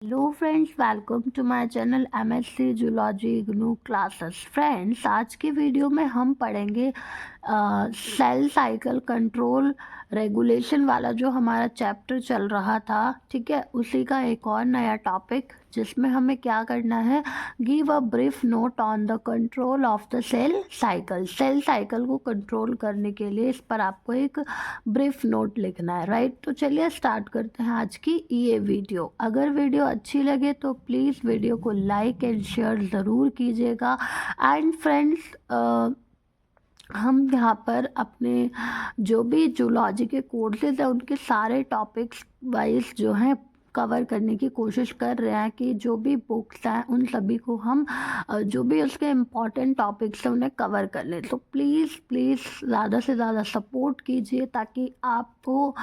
Hello friends, welcome to my channel MSc zoology IGNOU classes. Friends, आज के video में हम पढ़ेंगे सेल साइकिल कंट्रोल रेगुलेशन वाला जो हमारा चैप्टर चल रहा था। ठीक है, उसी का एक और नया टॉपिक जिसमें हमें क्या करना है, give a brief note on the control of the cell cycle. Cell cycle को कंट्रोल करने के लिए इस पर आपको एक ब्रीफ नोट लिखना है, राइट। तो चलिए स्टार्ट करते हैं आज की ये वीडियो। अगर वीडियो अच्छी लगे तो प्लीज़ वीडियो को लाइक एंड शेयर ज़रूर कीजिएगा। एंड फ्रेंड्स, हम यहाँ पर अपने जो भी जूलॉजी के कोर्सेज हैं उनके सारे टॉपिक्स वाइज जो हैं कवर करने की कोशिश कर रहे हैं कि जो भी बुक्स हैं उन सभी को हम जो भी उसके इम्पॉर्टेंट टॉपिक्स हैं उन्हें कवर कर लें। तो प्लीज़ प्लीज़ ज़्यादा से ज़्यादा सपोर्ट कीजिए ताकि आपको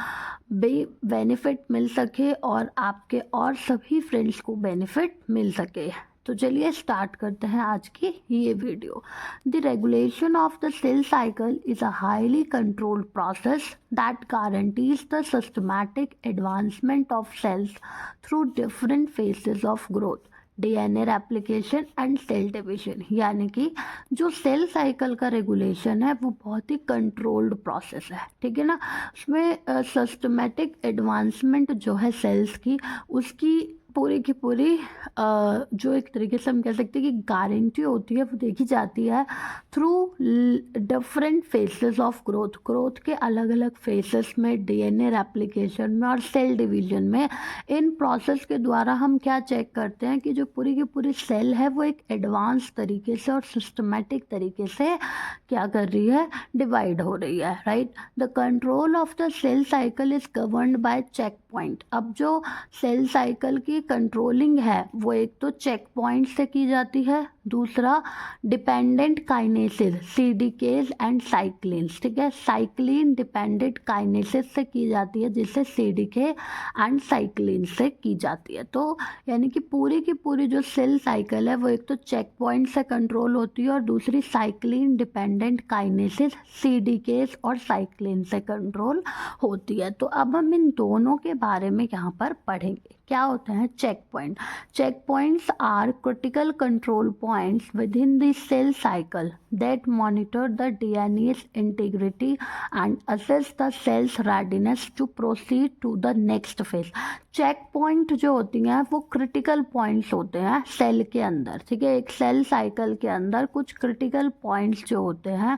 बेनिफिट मिल सके और आपके और सभी फ्रेंड्स को बेनिफिट मिल सके। तो चलिए स्टार्ट करते हैं आज की ये video. The regulation of the cell cycle is a highly controlled process that guarantees the systematic advancement of cells through different phases of growth, DNA replication and cell division. यानी कि जो सेल साइकिल का regulation है वो बहुत ही controlled process है, ठीक है ना। उसमें सिस्टमैटिक एडवांसमेंट जो है सेल्स की, उसकी पूरी की पूरी जो एक तरीके से हम कह सकते हैं कि गारंटी होती है वो देखी जाती है through different phases of growth. Growth के अलग अलग फेसेस में, डीएनए रेप्लिकेशन में और सेल डिवीजन में। इन प्रोसेस के द्वारा हम क्या चेक करते हैं कि जो पूरी की पूरी सेल है वो एक एडवांस तरीके से और सिस्टमेटिक तरीके से क्या कर रही है, डिवाइड हो रही है, right. The control of the cell cycle is governed by check point. अब जो सेल साइकिल की कंट्रोलिंग है वो एक तो चेक पॉइंट से की जाती है, दूसरा डिपेंडेंट काइनेसिस सीडीकेज एंड साइक्लिन्स, ठीक है। साइक्लिन डिपेंडेंट काइनेसिस से की जाती है जिसे सीडीके एंड साइक्लिन से की जाती है। तो यानी कि पूरी की पूरी जो सेल साइकिल है वो एक तो चेक पॉइंट से कंट्रोल होती है और दूसरी साइक्लिन डिपेंडेंट काइनेसिस सीडीकेज और साइक्लिन से कंट्रोल होती है। तो अब हम इन दोनों के बारे में यहाँ पर पढ़ेंगे। क्या होते हैं checkpoint? Checkpoints are critical control points within the cell cycle that monitor the DNA's integrity and assess the cell's readiness to proceed to the next phase. Checkpoint जो होती हैं वो critical points होते हैं cell के अंदर, ठीक है। एक सेल साइकिल के अंदर कुछ क्रिटिकल पॉइंट्स जो होते हैं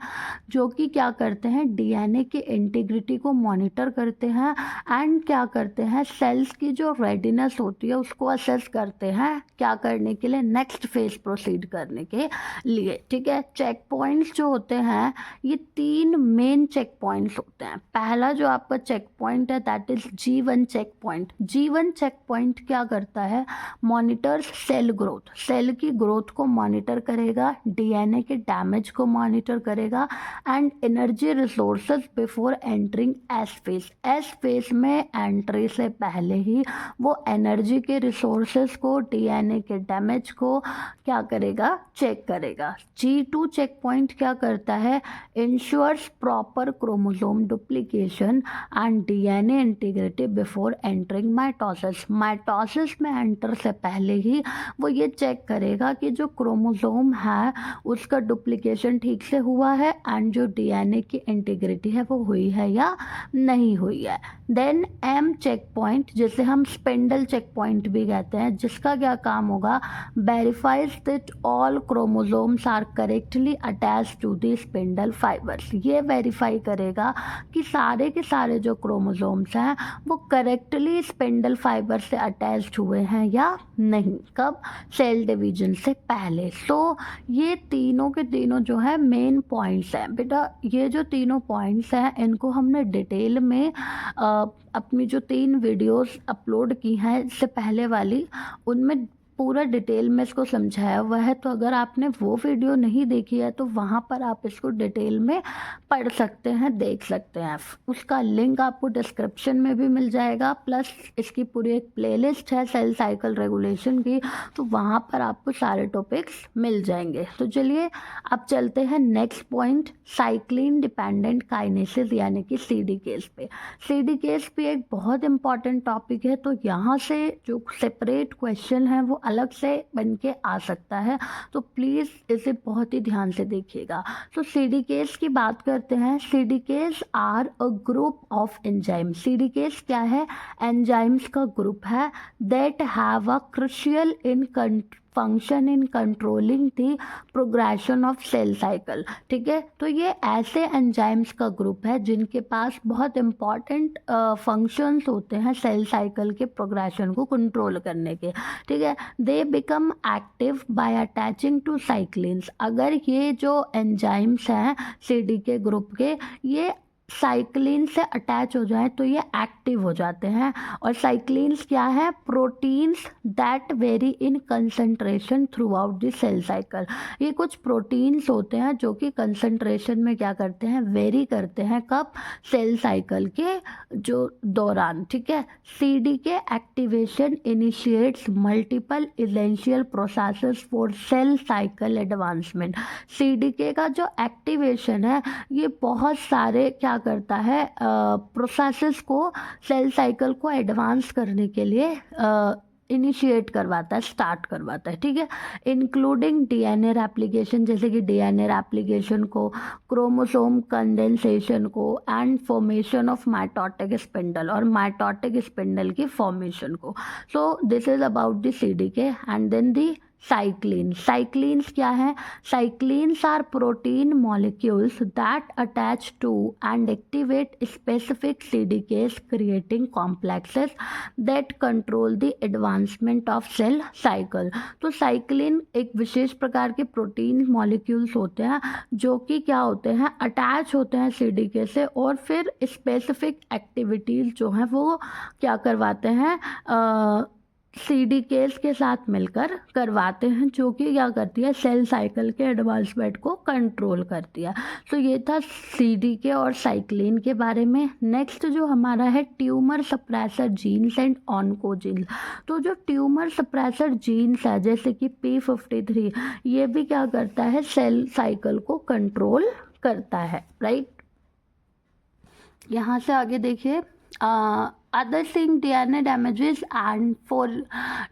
जो कि क्या करते हैं, डीएनए की इंटीग्रिटी को मॉनिटर करते हैं एंड क्या करते हैं, सेल्स की जो रेडीनेस होती है उसको असेस करते हैं क्या करने के लिए, नेक्स्ट फेज प्रोसीड करने के लिए, ठीक है। चेक पॉइंट्स जो होते हैं ये तीन मेन चेक पॉइंट्स होते हैं। पहला जो आपका चेक पॉइंट है that is G1 check point. G1 check point क्या करता है, मॉनिटर्स सेल ग्रोथ, सेल की ग्रोथ को मॉनिटर करेगा, डीएनए के डैमेज को मॉनिटर करेगा and energy resources before entering S phase. S phase में एंट्री से पहले ही वो एनर्जी के रिसोर्सेज को, डीएनए के डैमेज को क्या करेगा, चेक करेगा। G2 चेक पॉइंट क्या करता है, ensures proper chromosome duplication and DNA integrity before entering mitosis. Mitosis में एंटर से पहले ही वो ये चेक करेगा कि जो क्रोमोसोम है उसका डुप्लीकेशन ठीक से हुआ है एंड जो डीएनए की इंटीग्रिटी है वो हुई है या नहीं हुई है। देन M चेक पॉइंट, जिसे हम स्पिंडल चेक पॉइंट भी कहते हैं, जिसका क्या काम होगा, verifies that all chromosomes are correctly attach to the spindle fibres. ये वेरीफाई करेगा कि सारे के सारे जो क्रोमोसोम्स हैं वो करेक्टली स्पिंडल फाइबर से अटैच्ड हुए हैं या नहीं, कब, सेल डिवीजन से पहले। सो ये तीनों के तीनों जो है मेन पॉइंट्स हैं बेटा। ये जो तीनों पॉइंट्स हैं इनको हमने डिटेल में अपनी जो 3 वीडियोस अपलोड की हैं इससे पहले वाली, उनमें पूरा डिटेल में इसको समझाया हुआ है, तो अगर आपने वो वीडियो नहीं देखी है तो वहाँ पर आप इसको डिटेल में पढ़ सकते हैं, देख सकते हैं। उसका लिंक आपको डिस्क्रिप्शन में भी मिल जाएगा, प्लस इसकी पूरी एक प्लेलिस्ट है सेल साइकिल रेगुलेशन की, तो वहाँ पर आपको सारे टॉपिक्स मिल जाएंगे। तो चलिए अब चलते हैं next point, cyclin dependent kinesis यानी कि सीडीकेस पे। सीडीकेस भी एक बहुत इंपॉर्टेंट टॉपिक है, तो यहाँ से जो सेपरेट क्वेश्चन है वो अलग से बन के आ सकता है, तो प्लीज़ इसे बहुत ही ध्यान से देखिएगा। तो सीडीकेस की बात करते हैं। CDKs are a group of enzyme. CDKs क्या है? एंजाइम्स का ग्रुप है that have a crucial in function in controlling the progression of cell cycle. ठीक है, तो ये ऐसे एंजाइम्स का ग्रुप है जिनके पास बहुत इंपॉर्टेंट फंक्शंस होते हैं सेल साइकिल के प्रोग्रेशन को कंट्रोल करने के। ठीक है, they become active by attaching to cyclins. अगर ये जो एंजाइम्स हैं सीडी के ग्रुप के, ये साइक्लिन से अटैच हो जाए तो ये एक्टिव हो जाते हैं। और साइक्लिन्स क्या है? Proteins that vary in concentration throughout the cell cycle. ये कुछ प्रोटीन्स होते हैं जो कि कंसंट्रेशन में क्या करते हैं? वेरी करते हैं। कब? सेल साइकिल के जो दौरान। ठीक है, सीडी के activation initiates multiple essential processes for sale cycle advancement. CDK का जो एक्टिवेशन है ये बहुत सारे क्या करता है? प्रोसेसेस को, सेल साइकिल को एडवांस करने के लिए इनिशिएट करवाता है, स्टार्ट करवाता है। ठीक है, इंक्लूडिंग डीएनए रेप्लिकेशन, जैसे कि डीएनए रेप्लिकेशन को, क्रोमोसोम कंडेंसेशन को, and formation of mitotic spindle, और माइटोटिक स्पिंडल की फॉर्मेशन को। So this is about the CDK. And then the cyclin. Cyclins क्या है? Cyclins are protein molecules that attach to and activate specific CDKs creating complexes that control the advancement of cell cycle. तो cyclin एक विशेष प्रकार के protein molecules होते हैं जो कि क्या होते हैं? अटैच होते हैं सीडीके से, और फिर स्पेसिफिक एक्टिविटीज़ जो हैं वो क्या करवाते हैं? सीडीकेस के साथ मिलकर करवाते हैं, जो कि क्या करती है? सेल साइकिल के एडवांसमेंट को कंट्रोल करती है। तो ये था सीडीके और साइक्लिन के बारे में। नेक्स्ट जो हमारा है tumour suppressor jeans and oncogenes. तो जो ट्यूमर सप्रेसर जीन्स है जैसे कि P53, ये भी क्या करता है? सेल साइकिल को कंट्रोल करता है। राइट, यहाँ से आगे देखिए, other thing DNA damages and for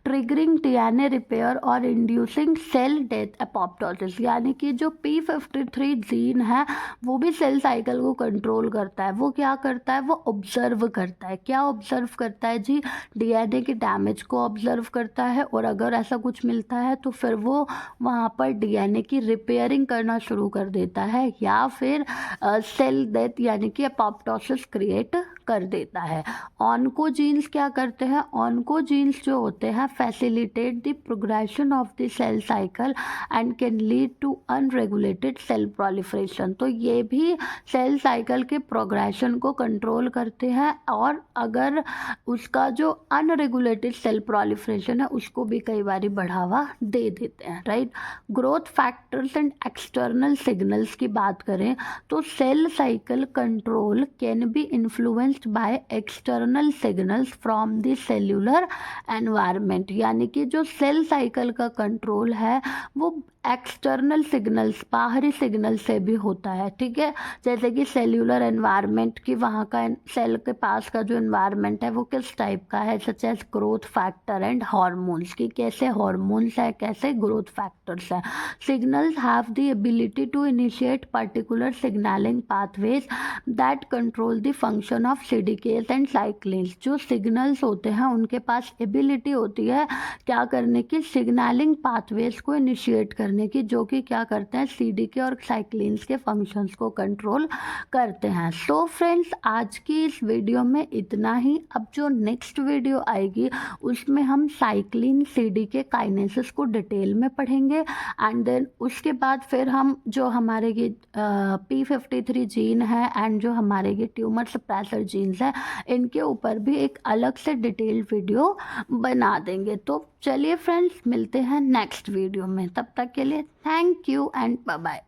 triggering DNA repair और inducing cell death apoptosis। यानी कि जो P53 जीन है वो भी सेल साइकिल को कंट्रोल करता है। वो क्या करता है? वो ऑब्जर्व करता है। क्या ऑब्जर्व करता है जी? डीएनए के डैमेज को ऑब्जर्व करता है, और अगर ऐसा कुछ मिलता है तो फिर वो वहाँ पर डीएनए की रिपेयरिंग करना शुरू कर देता है, या फिर सेल डेथ यानी कि अपॉप्टोसिस क्रिएट कर देता है। ऑन्कोजीन्स क्या करते हैं? ऑन्कोजीन्स जो होते हैं facilitate the progression of the cell cycle and can lead to unregulated cell proliferation. तो ये भी सेल साइकिल के प्रोग्रेशन को कंट्रोल करते हैं, और अगर उसका जो अनरेगुलेटेड सेल प्रोलिफरेशन है उसको भी कई बार बढ़ावा दे देते हैं। Right, growth factors and external signals की बात करें तो cell cycle control can be influenced by external signals from the cellular environment. यानी कि जो सेल साइकिल का कंट्रोल है वो एक्सटर्नल सिग्नल्स, बाहरी सिग्नल से भी होता है। ठीक है, जैसे कि सेल्यूलर एनवायरनमेंट की, वहाँ का सेल के पास का जो एनवायरनमेंट है वो किस टाइप का है, such as growth factor and hormones की, कैसे हार्मोन्स है, कैसे ग्रोथ फैक्टर्स है। Signals have the ability to initiate particular signalling pathways that control the function of CDKs and cyclins. जो सिग्नल्स होते हैं उनके पास एबिलिटी होती है क्या करने की? सिग्नलिंग पाथवेज को इनिशिएट करने की, जो कि क्या करते हैं? सीडीके और साइक्लिन्स के फंक्शंस को कंट्रोल करते हैं। सो फ्रेंड्स, आज की इस वीडियो में इतना ही। अब जो नेक्स्ट वीडियो आएगी उसमें हम साइक्लिन सीडीके काइनेसिस को डिटेल में पढ़ेंगे, एंड देन उसके बाद फिर हम जो हमारे ये P53 जीन है एंड जो हमारे ये ट्यूमर सप्रेसर जीन्स है, इनके ऊपर भी एक अलग से डिटेल्ड वीडियो बना देंगे। तो चलिए फ्रेंड्स, मिलते हैं नेक्स्ट वीडियो में, तब तक के लिए thank you and bye bye.